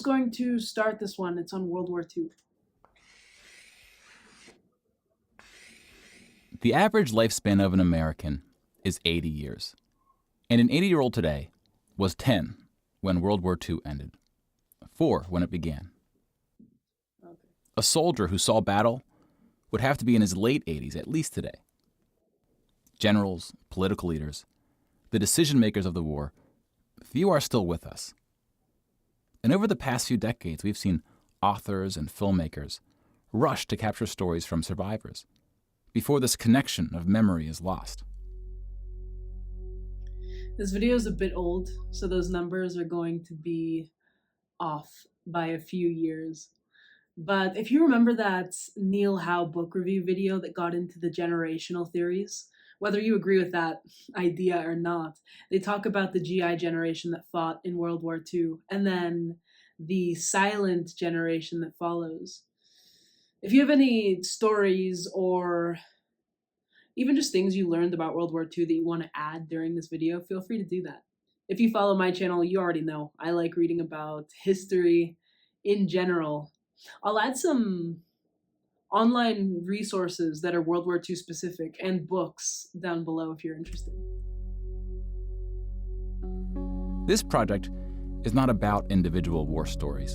going to start this one? It's on World War II. The average lifespan of an American is 80 years. And an 80-year-old today was 10 when World War II ended, 4 when it began. Okay. A soldier who saw battle would have to be in his late 80s, at least today. Generals, political leaders, the decision makers of the war, few are still with us. And over the past few decades, we've seen authors and filmmakers rush to capture stories from survivors before this connection of memory is lost. This video is a bit old, so those numbers are going to be off by a few years. But if you remember that Neil Howe book review video that got into the generational theories, whether you agree with that idea or not, they talk about the GI generation that fought in World War II and then the silent generation that follows. If you have any stories or even just things you learned about World War II that you want to add during this video, feel free to do that. If you follow my channel, you already know I like reading about history in general. I'll add some online resources that are World War II specific and books down below if you're interested. This project is not about individual war stories,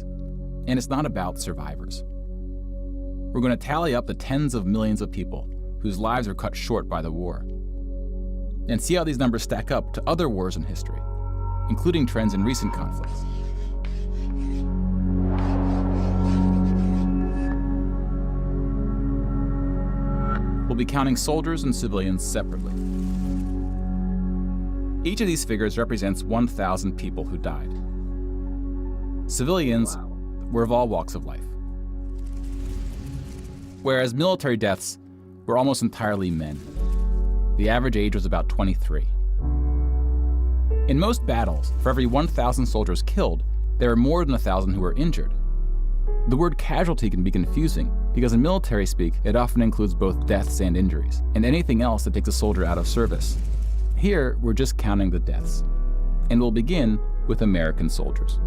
and it's not about survivors. We're going to tally up the tens of millions of people whose lives were cut short by the war, and see how these numbers stack up to other wars in history, including trends in recent conflicts. We'll be counting soldiers and civilians separately. Each of these figures represents 1,000 people who died. Civilians were of all walks of life, whereas military deaths were almost entirely men. The average age was about 23. In most battles, for every 1,000 soldiers killed, there are more than 1,000 who were injured. The word casualty can be confusing because in military speak, it often includes both deaths and injuries, and anything else that takes a soldier out of service. Here, we're just counting the deaths, and we'll begin with American soldiers.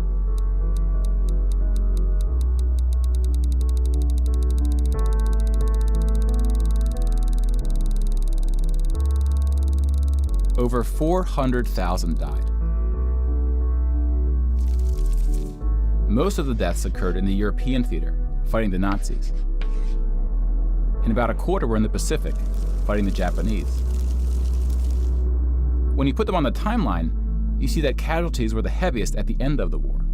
Over 400,000 died. Most of the deaths occurred in the European theater, fighting the Nazis. And about a quarter were in the Pacific, fighting the Japanese. When you put them on the timeline, you see that casualties were the heaviest at the end of the war.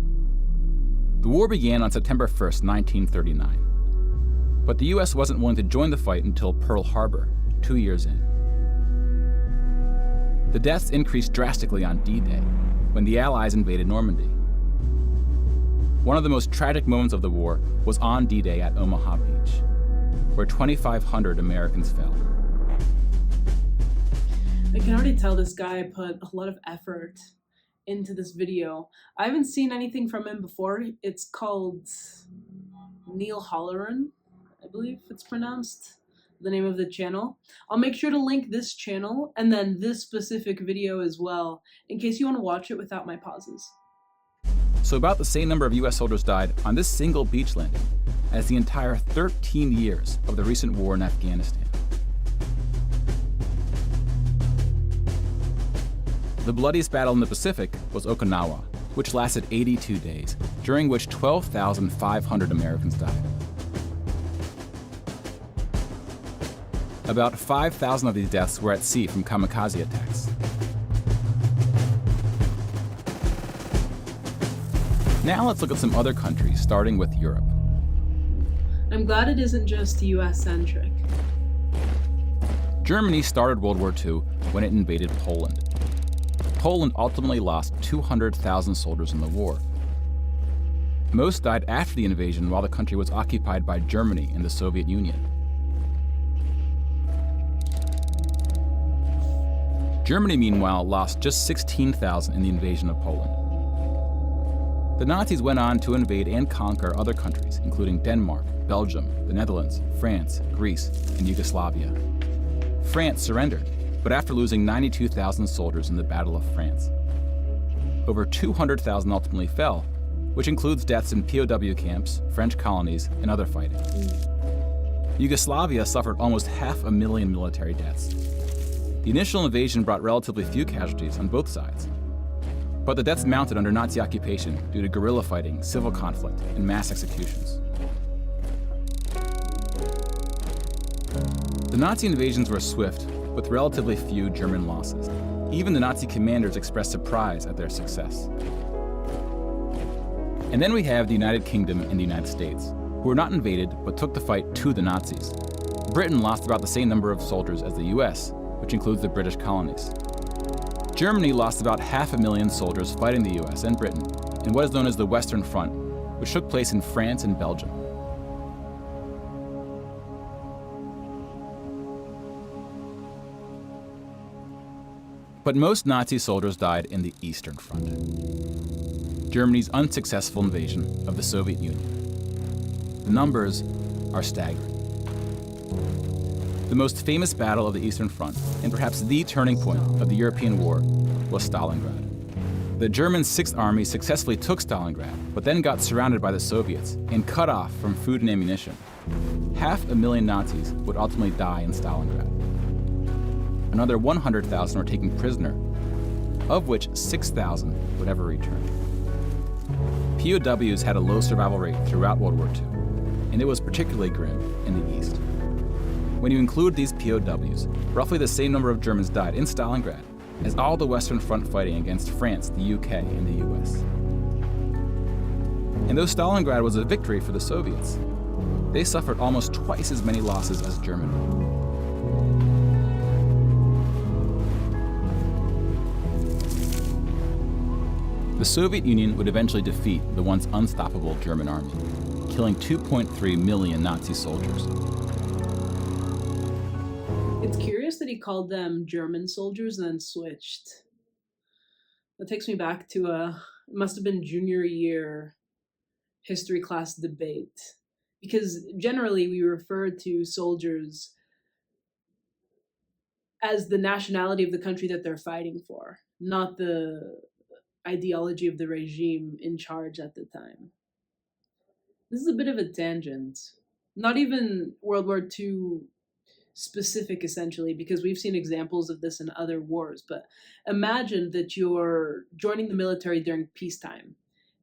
The war began on September 1st, 1939. But the US wasn't willing to join the fight until Pearl Harbor, 2 years in. The deaths increased drastically on D-Day, when the Allies invaded Normandy. One of the most tragic moments of the war was on D-Day at Omaha Beach, where 2,500 Americans fell. I can already tell this guy put a lot of effort into this video. I haven't seen anything from him before. It's called Neil Holleran, I believe it's pronounced, the name of the channel. I'll make sure to link this channel and then this specific video as well, in case you want to watch it without my pauses. So about the same number of US soldiers died on this single beach landing as the entire 13 years of the recent war in Afghanistan. The bloodiest battle in the Pacific was Okinawa, which lasted 82 days, during which 12,500 Americans died. About 5,000 of these deaths were at sea from kamikaze attacks. Now let's look at some other countries, starting with Europe. I'm glad it isn't just US-centric. Germany started World War II when it invaded Poland. Poland ultimately lost 200,000 soldiers in the war. Most died after the invasion while the country was occupied by Germany and the Soviet Union. Germany, meanwhile, lost just 16,000 in the invasion of Poland. The Nazis went on to invade and conquer other countries, including Denmark, Belgium, the Netherlands, France, Greece, and Yugoslavia. France surrendered, but after losing 92,000 soldiers in the Battle of France. Over 200,000 ultimately fell, which includes deaths in POW camps, French colonies, and other fighting. Yugoslavia suffered almost 500,000 military deaths. The initial invasion brought relatively few casualties on both sides. But the deaths mounted under Nazi occupation due to guerrilla fighting, civil conflict, and mass executions. The Nazi invasions were swift, with relatively few German losses. Even the Nazi commanders expressed surprise at their success. And then we have the United Kingdom and the United States, who were not invaded but took the fight to the Nazis. Britain lost about the same number of soldiers as the US, which includes the British colonies. Germany lost about 500,000 soldiers fighting the US and Britain in what is known as the Western Front, which took place in France and Belgium. But most Nazi soldiers died in the Eastern Front, Germany's unsuccessful invasion of the Soviet Union. The numbers are staggering. The most famous battle of the Eastern Front, and perhaps the turning point of the European war, was Stalingrad. The German Sixth Army successfully took Stalingrad, but then got surrounded by the Soviets and cut off from food and ammunition. 500,000 Nazis would ultimately die in Stalingrad. Another 100,000 were taken prisoner, of which 6,000 would ever return. POWs had a low survival rate throughout World War II, and it was particularly grim in the East. When you include these POWs, roughly the same number of Germans died in Stalingrad as all the Western Front fighting against France, the UK, and the US. And though Stalingrad was a victory for the Soviets, they suffered almost twice as many losses as Germany. The Soviet Union would eventually defeat the once unstoppable German army, killing 2.3 million Nazi soldiers. It's curious that he called them German soldiers and then switched. That takes me back to it must have been junior year history class debate. Because generally we refer to soldiers as the nationality of the country that they're fighting for, not the ideology of the regime in charge at the time. This is a bit of a tangent. Not even World War II specific, essentially, because we've seen examples of this in other wars. But imagine that you're joining the military during peacetime,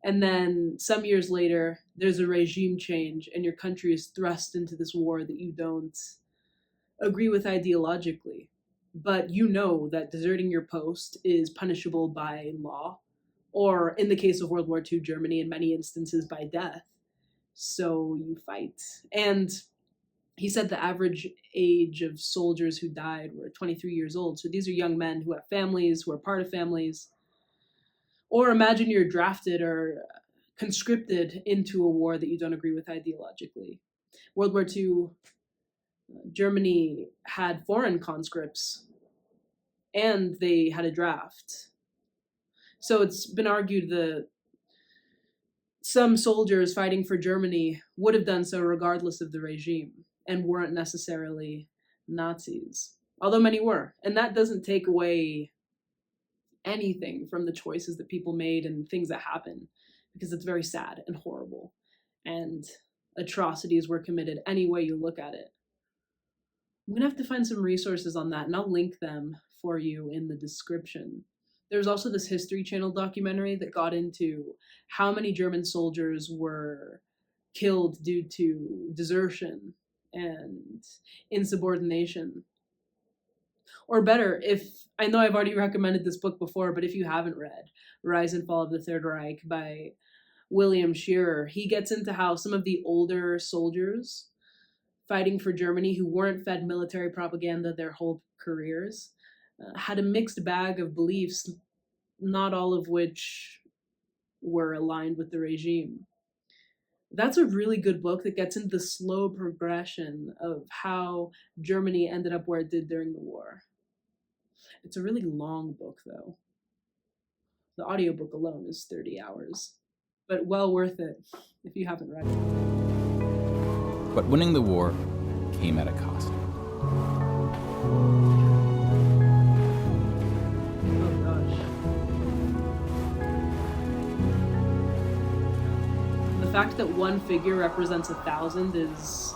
and then some years later, there's a regime change, and your country is thrust into this war that you don't agree with ideologically. But you know that deserting your post is punishable by law, or in the case of World War II Germany, in many instances by death. So you fight. And he said the average age of soldiers who died were 23 years old. So these are young men who have families, who are part of families. Or imagine you're drafted or conscripted into a war that you don't agree with ideologically. World War II, Germany had foreign conscripts, and they had a draft. So it's been argued that some soldiers fighting for Germany would have done so regardless of the regime and weren't necessarily Nazis, although many were. And that doesn't take away anything from the choices that people made and things that happen, because it's very sad and horrible. And atrocities were committed any way you look at it. I'm going to have to find some resources on that, and I'll link them for you in the description. There's also this History Channel documentary that got into how many German soldiers were killed due to desertion and insubordination. Or better, I know I've already recommended this book before, but if you haven't read Rise and Fall of the Third Reich by William Shearer, he gets into how some of the older soldiers fighting for Germany who weren't fed military propaganda their whole careers had a mixed bag of beliefs, not all of which were aligned with the regime. That's a really good book that gets into the slow progression of how Germany ended up where it did during the war. It's a really long book, though. The audiobook alone is 30 hours, but well worth it if you haven't read it. But winning the war came at a cost. fact that one figure represents 1,000 is...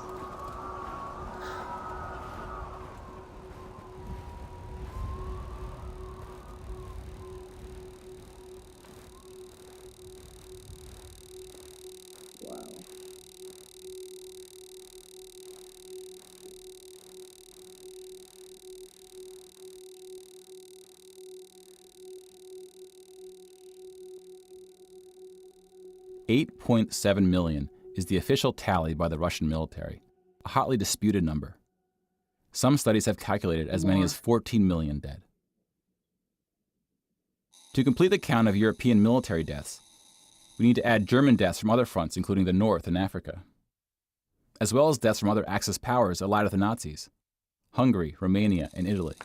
wow. $8.7 million is the official tally by the Russian military, a hotly disputed number. Some studies have calculated as many as 14 million dead. To complete the count of European military deaths, we need to add German deaths from other fronts, including the North and Africa, as well as deaths from other Axis powers allied with the Nazis: Hungary, Romania, and Italy.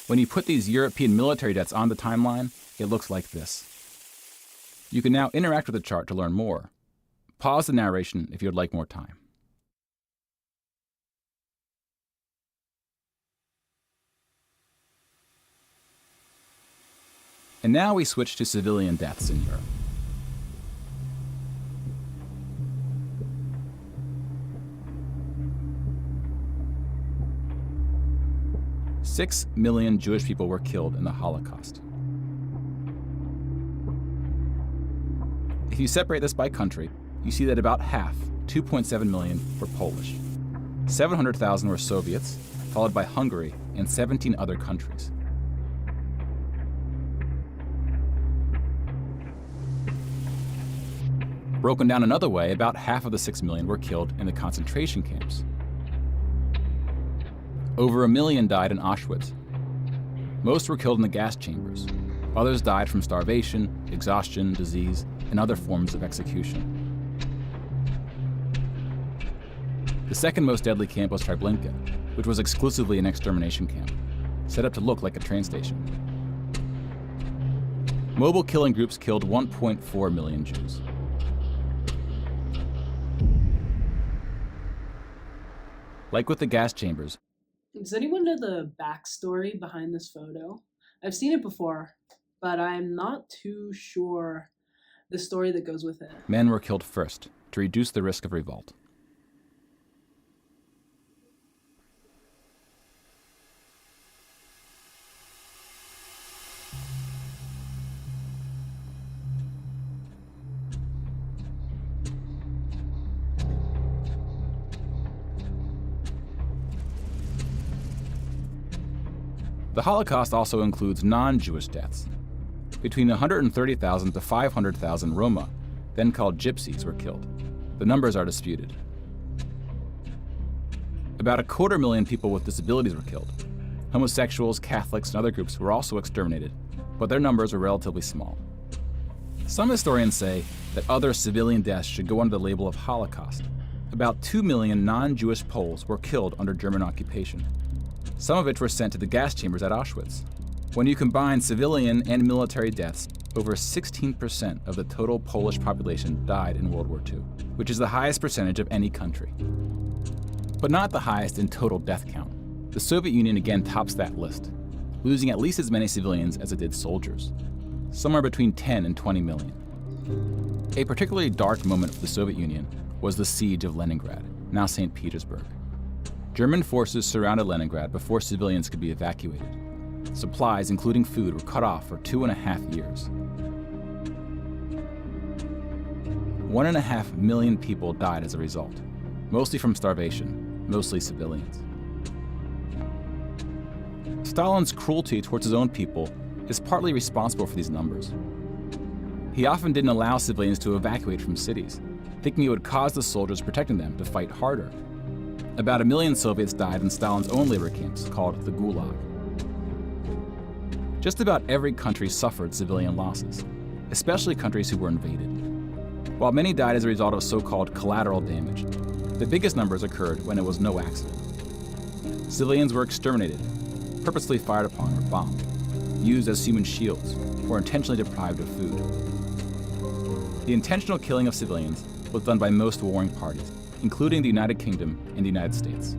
When you put these European military deaths on the timeline, it looks like this. You can now interact with the chart to learn more. Pause the narration if you would like more time. And now we switch to civilian deaths in Europe. Six million Jewish people were killed in the Holocaust. If you separate this by country, you see that about half, 2.7 million, were Polish. 700,000 were Soviets, followed by Hungary and 17 other countries. Broken down another way, about half of the 6 million were killed in the concentration camps. Over 1 million died in Auschwitz. Most were killed in the gas chambers. Others died from starvation, exhaustion, disease, and other forms of execution. The second most deadly camp was Treblinka, which was exclusively an extermination camp, set up to look like a train station. Mobile killing groups killed 1.4 million Jews. Like with the gas chambers, Does anyone know the backstory behind this photo? I've seen it before, but I'm not too sure the story that goes with it. men were killed first to reduce the risk of revolt. The Holocaust also includes non-Jewish deaths. Between 130,000 to 500,000 Roma, then called Gypsies, were killed. The numbers are disputed. About 250,000 people with disabilities were killed. Homosexuals, Catholics, and other groups were also exterminated, but their numbers were relatively small. Some historians say that other civilian deaths should go under the label of Holocaust. About 2 million non-Jewish Poles were killed under German occupation, some of which were sent to the gas chambers at Auschwitz. When you combine civilian and military deaths, over 16% of the total Polish population died in World War II, which is the highest percentage of any country. But not the highest in total death count. The Soviet Union again tops that list, losing at least as many civilians as it did soldiers, somewhere between 10 and 20 million. A particularly dark moment for the Soviet Union was the siege of Leningrad, now St. Petersburg. German forces surrounded Leningrad before civilians could be evacuated. Supplies, including food, were cut off for 2.5 years. 1.5 million people died as a result, mostly from starvation, mostly civilians. Stalin's cruelty towards his own people is partly responsible for these numbers. He often didn't allow civilians to evacuate from cities, thinking it would cause the soldiers protecting them to fight harder. About 1 million Soviets died in Stalin's own labor camps, called the Gulag. Just about every country suffered civilian losses, especially countries who were invaded. While many died as a result of so-called collateral damage, the biggest numbers occurred when it was no accident. Civilians were exterminated, purposely fired upon or bombed, used as human shields, or intentionally deprived of food. The intentional killing of civilians was done by most warring parties, including the United Kingdom and the United States.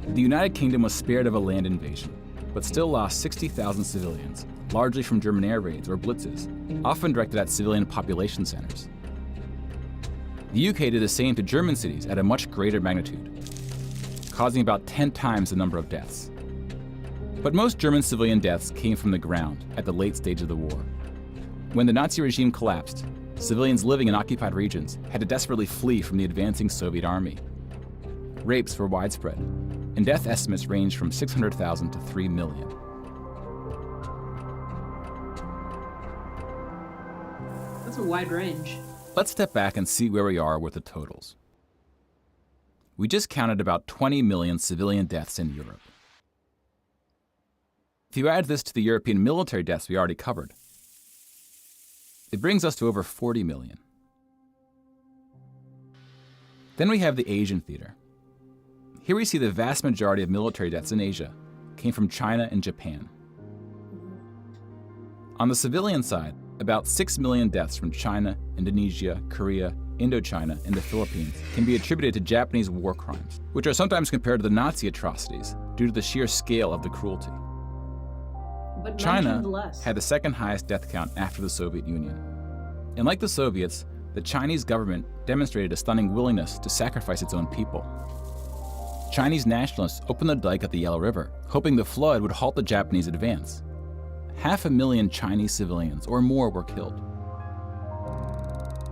The United Kingdom was spared of a land invasion, but still lost 60,000 civilians, largely from German air raids or blitzes, often directed at civilian population centers. The UK did the same to German cities at a much greater magnitude, causing about 10 times the number of deaths. But most German civilian deaths came from the ground at the late stage of the war. When the Nazi regime collapsed, civilians living in occupied regions had to desperately flee from the advancing Soviet army. Rapes were widespread, and death estimates ranged from 600,000 to 3 million. That's a wide range. Let's step back and see where we are with the totals. We just counted about 20 million civilian deaths in Europe. If you add this to the European military deaths we already covered, it brings us to over 40 million. Then we have the Asian theater. Here we see the vast majority of military deaths in Asia came from China and Japan. On the civilian side, about 6 million deaths from China, Indonesia, Korea, Indochina, and the Philippines can be attributed to Japanese war crimes, which are sometimes compared to the Nazi atrocities due to the sheer scale of the cruelty. But China had the second highest death count after the Soviet Union. And like the Soviets, the Chinese government demonstrated a stunning willingness to sacrifice its own people. Chinese nationalists opened the dike at the Yellow River, hoping the flood would halt the Japanese advance. 500,000 Chinese civilians or more were killed,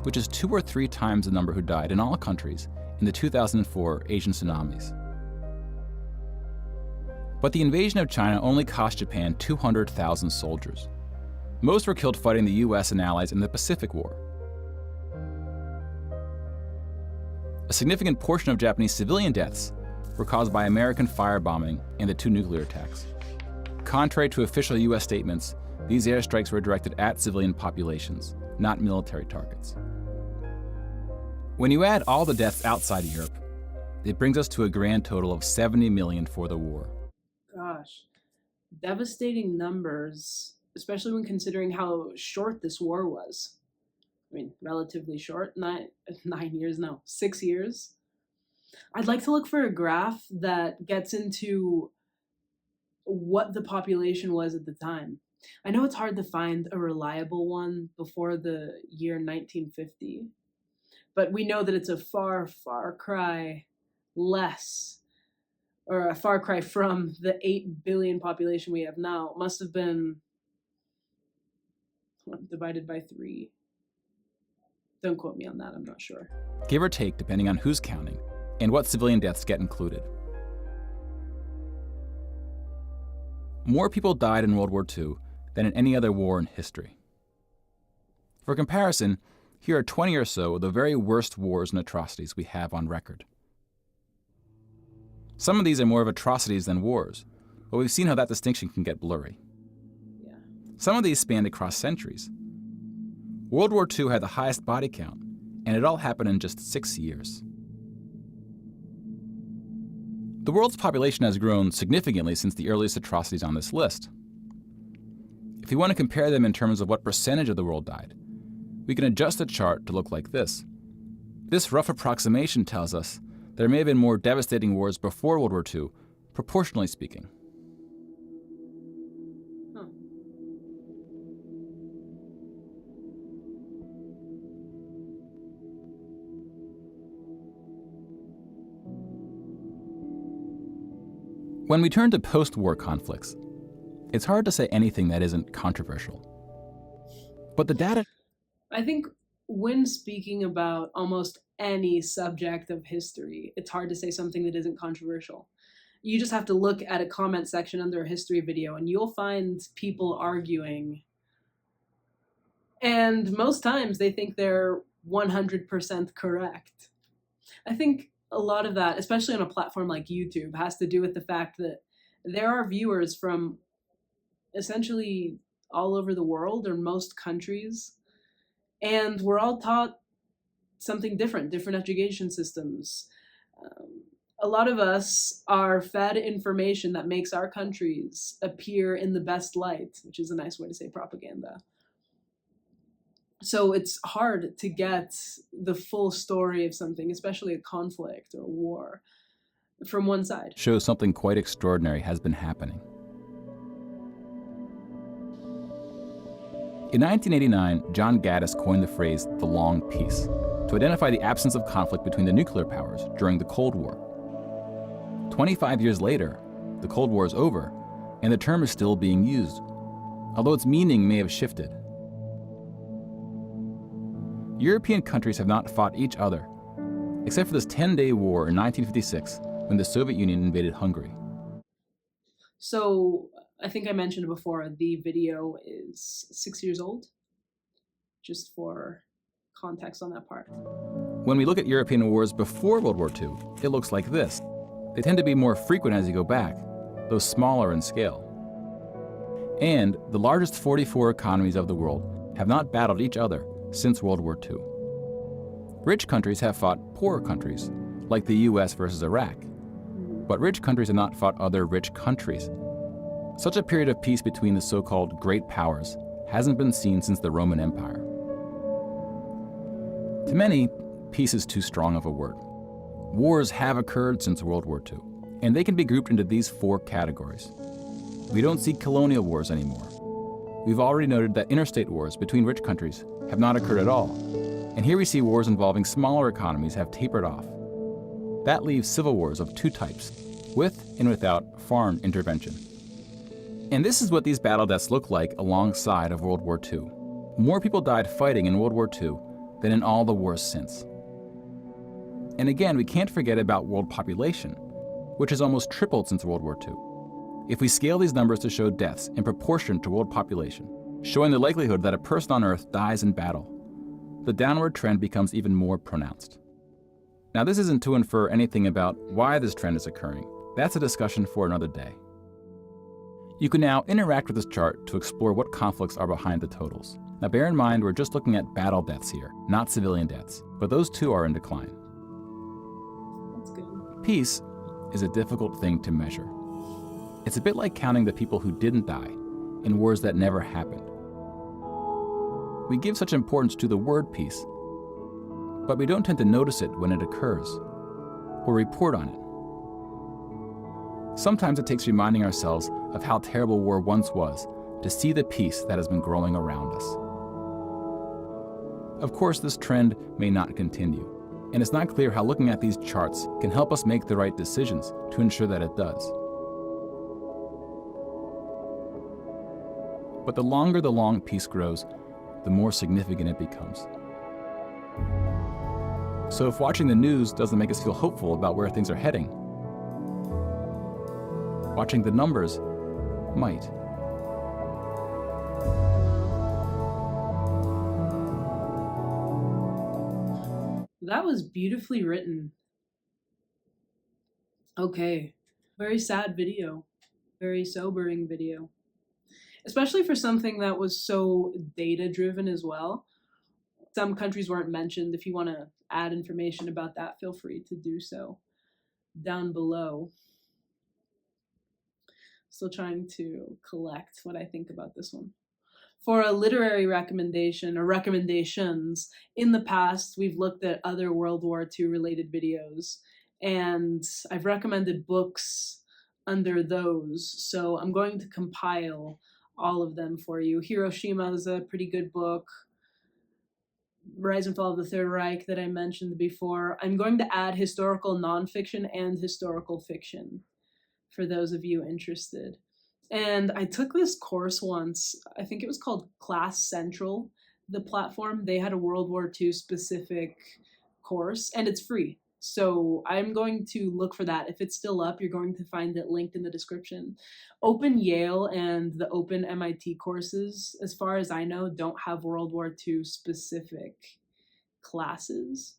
which is 2 or 3 times the number who died in all countries in the 2004 Asian tsunamis. But the invasion of China only cost Japan 200,000 soldiers. Most were killed fighting the US and allies in the Pacific War. A significant portion of Japanese civilian deaths were caused by American firebombing and the 2 nuclear attacks. Contrary to official US statements, these airstrikes were directed at civilian populations, not military targets. When you add all the deaths outside of Europe, it brings us to a grand total of 70 million for the war. Gosh, devastating numbers, especially when considering how short this war was. I mean, relatively short, 9 years, no, 6 years. I'd like to look for a graph that gets into what the population was at the time. I know it's hard to find a reliable one before the year 1950, but we know that it's a far, far cry less, or a far cry from the 8 billion population we have now. It must have been divided by 3. Don't quote me on that, I'm not sure. Give or take, depending on who's counting and what civilian deaths get included. More people died in World War II than in any other war in history. For comparison, here are 20 or so of the very worst wars and atrocities we have on record. Some of these are more of atrocities than wars, but we've seen how that distinction can get blurry. Yeah. Some of these spanned across centuries. World War II had the highest body count, and it all happened in just 6 years. The world's population has grown significantly since the earliest atrocities on this list. If we want to compare them in terms of what percentage of the world died, we can adjust the chart to look like this. This rough approximation tells us there may have been more devastating wars before World War II, proportionally speaking. Huh. When we turn to post-war conflicts, it's hard to say anything that isn't controversial. But the data... I think when speaking about almost any subject of history, it's hard to say something that isn't controversial. You just have to look at a comment section under a history video and you'll find people arguing. And most times they think they're 100% correct. I think a lot of that, especially on a platform like YouTube, has to do with the fact that there are viewers from essentially all over the world or most countries, and we're all taught something different education systems. A lot of us are fed information that makes our countries appear in the best light, which is a nice way to say propaganda. So it's hard to get the full story of something, especially a conflict or a war, from one side. Shows something quite extraordinary has been happening. In 1989, John Gaddis coined the phrase the long peace to identify the absence of conflict between the nuclear powers during the Cold War. 25 years later, the Cold War is over, and the term is still being used, although its meaning may have shifted. European countries have not fought each other, except for this 10-day war in 1956 when the Soviet Union invaded Hungary. So I think I mentioned before, the video is 6 years old, just for context on that part. When we look at European wars before World War II, it looks like this. They tend to be more frequent as you go back, though smaller in scale. And the largest 44 economies of the world have not battled each other since World War II. Rich countries have fought poorer countries, like the US versus Iraq. But rich countries have not fought other rich countries. Such a period of peace between the so-called great powers hasn't been seen since the Roman Empire. To many, peace is too strong of a word. Wars have occurred since World War II, and they can be grouped into these 4 categories. We don't see colonial wars anymore. We've already noted that interstate wars between rich countries have not occurred at all. And here we see wars involving smaller economies have tapered off. That leaves civil wars of 2 types, with and without foreign intervention. And this is what these battle deaths look like alongside of World War II. More people died fighting in World War II than in all the wars since. And again, we can't forget about world population, which has almost tripled since World War II. If we scale these numbers to show deaths in proportion to world population, showing the likelihood that a person on Earth dies in battle, the downward trend becomes even more pronounced. Now, this isn't to infer anything about why this trend is occurring. That's a discussion for another day. You can now interact with this chart to explore what conflicts are behind the totals. Now, bear in mind, we're just looking at battle deaths here, not civilian deaths, but those too are in decline. That's good. Peace is a difficult thing to measure. It's a bit like counting the people who didn't die in wars that never happened. We give such importance to the word peace, but we don't tend to notice it when it occurs or report on it. Sometimes it takes reminding ourselves of how terrible war once was to see the peace that has been growing around us. Of course, this trend may not continue, and it's not clear how looking at these charts can help us make the right decisions to ensure that it does. But the longer the long peace grows, the more significant it becomes. So if watching the news doesn't make us feel hopeful about where things are heading, watching the numbers might. That was beautifully written. Okay, very sad video, very sobering video. Especially for something that was so data-driven as well. Some countries weren't mentioned. If you want to add information about that, feel free to do so down below. Still trying to collect what I think about this one. For a literary recommendation or recommendations, in the past, we've looked at other World War II related videos, and I've recommended books under those. So I'm going to compile all of them for you. Hiroshima is a pretty good book. Rise and Fall of the Third Reich that I mentioned before. I'm going to add historical nonfiction and historical fiction for those of you interested. And I took this course once, I think it was called Class Central, the platform. They had a World War II specific course, and it's free. So I'm going to look for that. If it's still up, you're going to find it linked in the description. Open Yale and the Open MIT courses, as far as I know, don't have World War II specific classes,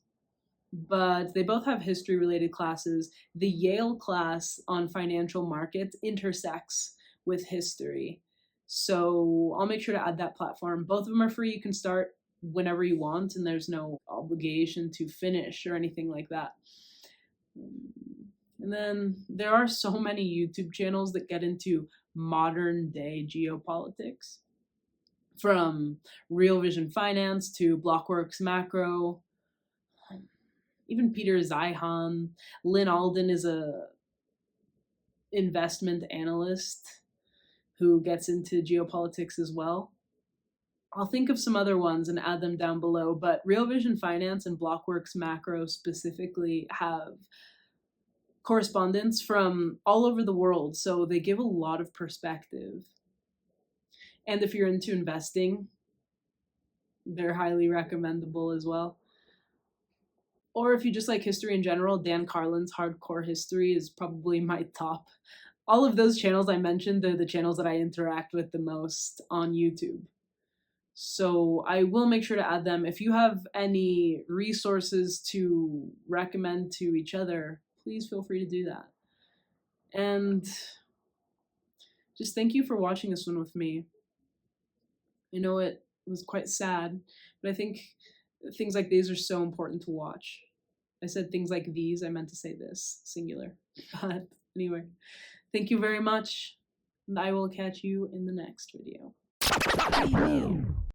but they both have history related classes. The Yale class on financial markets intersects with history. So I'll make sure to add that platform. Both of them are free. You can start whenever you want, and there's no obligation to finish or anything like that. And then there are so many YouTube channels that get into modern day geopolitics, from Real Vision Finance to Blockworks Macro, even Peter Zeihan. Lynn Alden is a investment analyst who gets into geopolitics as well. I'll think of some other ones and add them down below, but Real Vision Finance and Blockworks Macro specifically have correspondence from all over the world, so they give a lot of perspective. And if you're into investing, they're highly recommendable as well. Or if you just like history in general, Dan Carlin's Hardcore History is probably my top. All of those channels I mentioned, they're the channels that I interact with the most on YouTube. So I will make sure to add them. If you have any resources to recommend to each other, please feel free to do that. And just thank you for watching this one with me. I know it was quite sad, but I think things like these are so important to watch. I said things like these, I meant to say this, singular. But anyway, thank you very much, and I will catch you in the next video.